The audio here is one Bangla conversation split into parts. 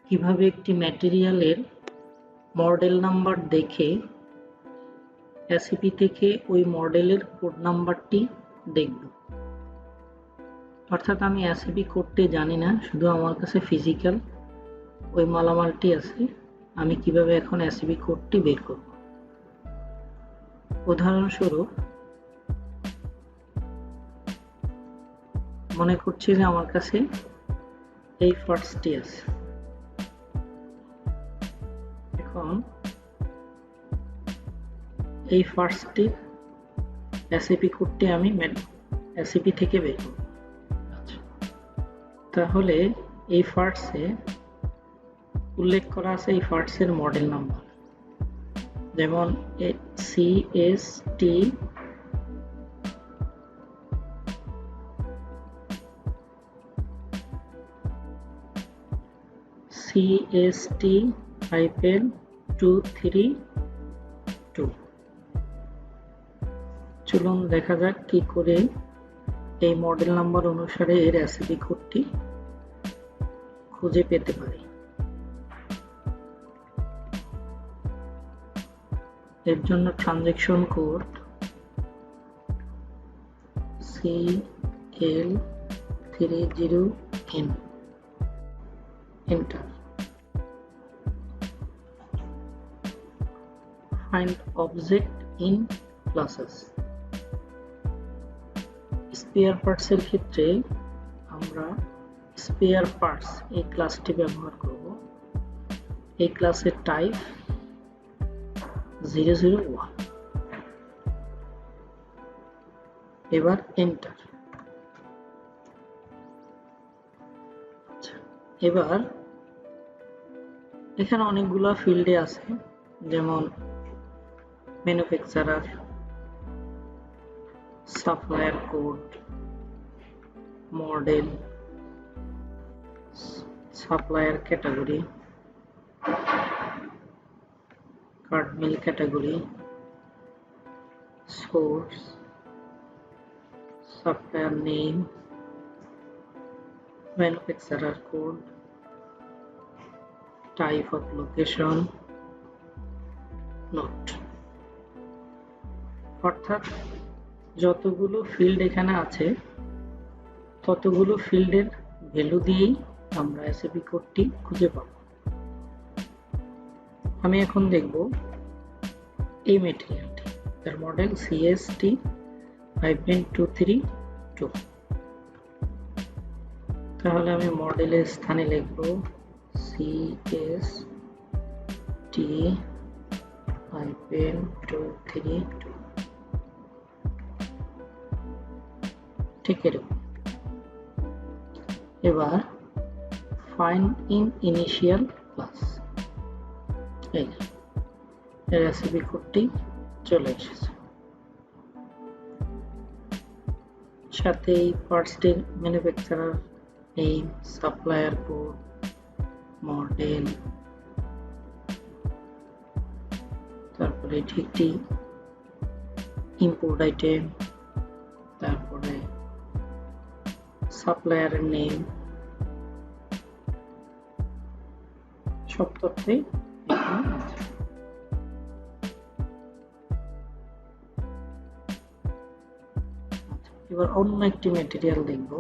কিভাবে একটি ম্যাটেরিয়ালের মডেল নাম্বার দেখে এসএপি থেকে ওই মডেলের কোড নাম্বারটি দেখব। অর্থাৎ আমি এসএপি কোডটি জানি না, শুধু আমার কাছে ফিজিক্যাল ওই মালামালটি আছে। আমি কিভাবে এখন এসএপি কোডটি বের করব। উদাহরণস্বরূপ মনে করছি যে আমার কাছে এই পার্টসটি আছে। এখন এই পার্টসটির এসএপি কোডটি আমি এসএপি থেকে বের করব। তাহলে এই পার্টসে উল্লেখ করা আছে এই পার্টসের মডেল নাম্বার, যেমন CST-232। চলুন দেখা যাক কি করে এই মডেল নাম্বার অনুসারে এর এসএপি কোডটি খুঁজে পেতে পারি। এর জন্য transaction code CL30N enter. Find object in classes. Spare পার্টসের ক্ষেত্রে আমরা স্পেয়ার পার্টস এই ক্লাসটি ব্যবহার করব। এই ক্লাসের টাইপ 001। এবার এন্টার। এবার এখানে অনেকগুলো ফিল্ডে আছে, যেমন manufacturer, supplier code, model, supplier category, card mill category, source, supplier name, manufacturer code, type of location, note. অর্থাৎ যতগুলো ফিল্ড এখানে আছে ততগুলো ফিল্ডের ভ্যালু দিয়েই আমরা এসএপি কোডটি খুঁজে পাব। আমি এখন দেখব এই ম্যাটেরিয়ালটি, তার মডেল CST-232। তাহলে আমি মডেলের স্থানে লিখব CST-232। ঠিক এরকম। এবার ফাইন্ড ইন ইনিশিয়াল ক্লাস, এই এসএপি কোডটি চলে এসেছে। সাথে এই পার্টসটির manufacturer name, supplier code, model, তারপরে এটি একটি ইম্পোর্ট আইটেম, তারপরে সাপ্লায়ারের নেম, সব তথ্যই এখানে আছে। এবার অন্য একটি ম্যাটেরিয়াল দেখব।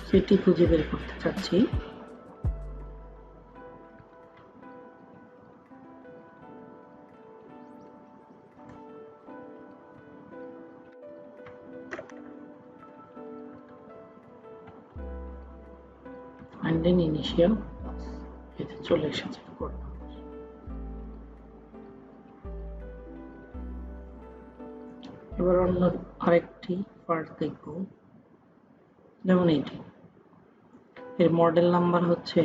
সেটি খুঁজে বের করতে চাচ্ছি। ফাইন্ড ইন ইনিশিয়াল ক্লাস, এতে চলে এসেছে কোড নাম্বার। এবার অন্য আরেকটি পার্ট দেখব, যেমন এইটি। এর মডেল নাম্বার হচ্ছে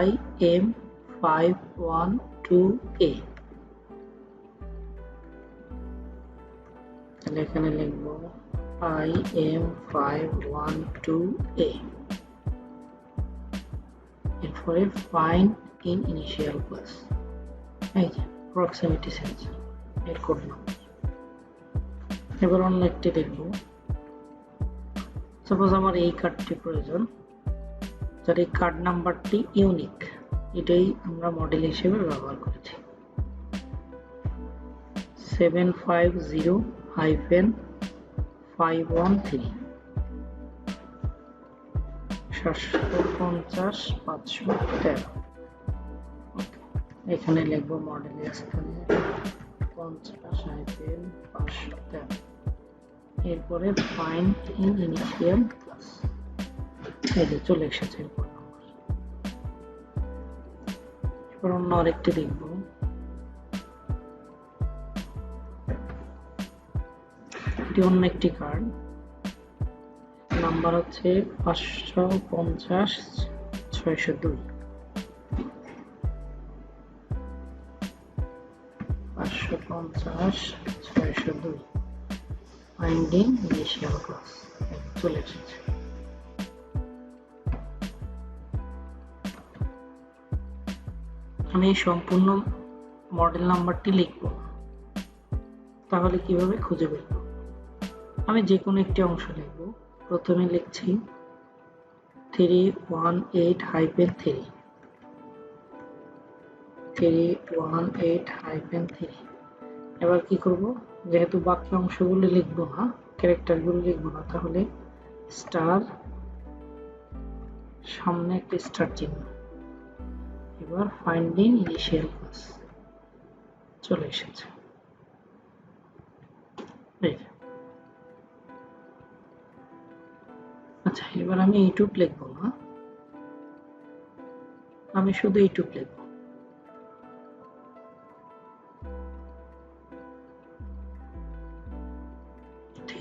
IM512A। তাহলে এখানে লিখব IM512A, এরপরে ফাইন্ড ইন ইনিশিয়াল ক্লাস, এই যে প্রক্সিমিটি সেন্সর এর কোড নাম্বার। এবার অন্য একটি দেখব। সাপোজ আমার এই কার্ডটি প্রয়োজন, যার এই কার্ড নাম্বারটি ইউনিক, এটাই আমরা মডেল হিসেবে ব্যবহার করেছি 750-513 750-513। এখানে লিখব মডেলের স্থানে 50-513, এরপরে ফাইন্ড ইন ইনিশিয়াল ক্লাস, এই যে চলে এসেছে এরপর নাম্বার। এবার অন্য আরেকটি দেখব। এটি অন্য একটি কার্ড, নাম্বার হচ্ছে 550-602, 550-602 ফাইন্ডিং ইনিশিয়াল ক্লাস, চলে এসেছে। আমি এই সম্পূর্ণ মডেল নাম্বারটি লিখব, তাহলে কিভাবে খুঁজে বের করব? আমি যে কোনো একটি অংশ লিখব। প্রথমে লিখছি 318-3, 318-3। এবার কি করব, যেহেতু বাকি অংশগুলো লিখব না, ক্যারেক্টারগুলো লিখব না, তাহলে স্টার, সামনে একটা স্টার চিহ্ন। এবার ফাইন্ডিং ইনিশিয়াল ক্লাস, চলে এসেছে। আচ্ছা, এবার আমি ইউটিউব লিখব না, আমি শুধু ইউটিউব লিখব।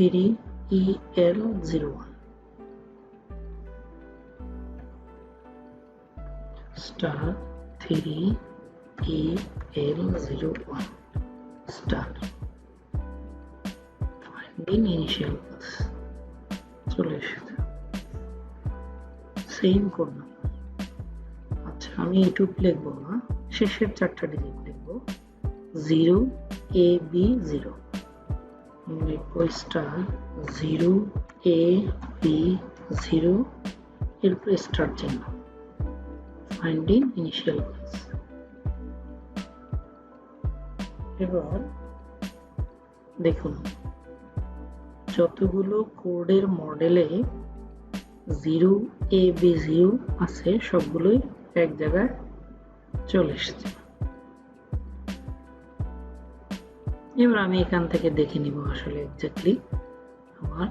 EL01 star 3EL01 star finding initial class, চলে এসেছে। Same code number. আচ্ছা, আমি ইউটিউব লিখব না, শেষের 4টা ডিজিট লিখব 0AB0, স্টার 0AB0, এরপর স্টার চিহ্ন, ফাইন্ডিং ইনিশিয়াল ক্লাস। এবার দেখুন, যতগুলো কোডের মডেলে 0AB0 আছে সবগুলোই এক জায়গায় চলে এসেছে। এবার আমি এখান থেকে দেখে নিব আসলে এক্স্যাক্টলি আমার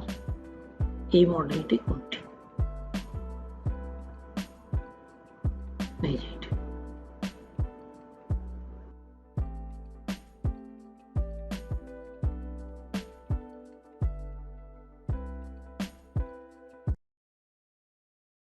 এই মডেলটি কোনটি। এই যে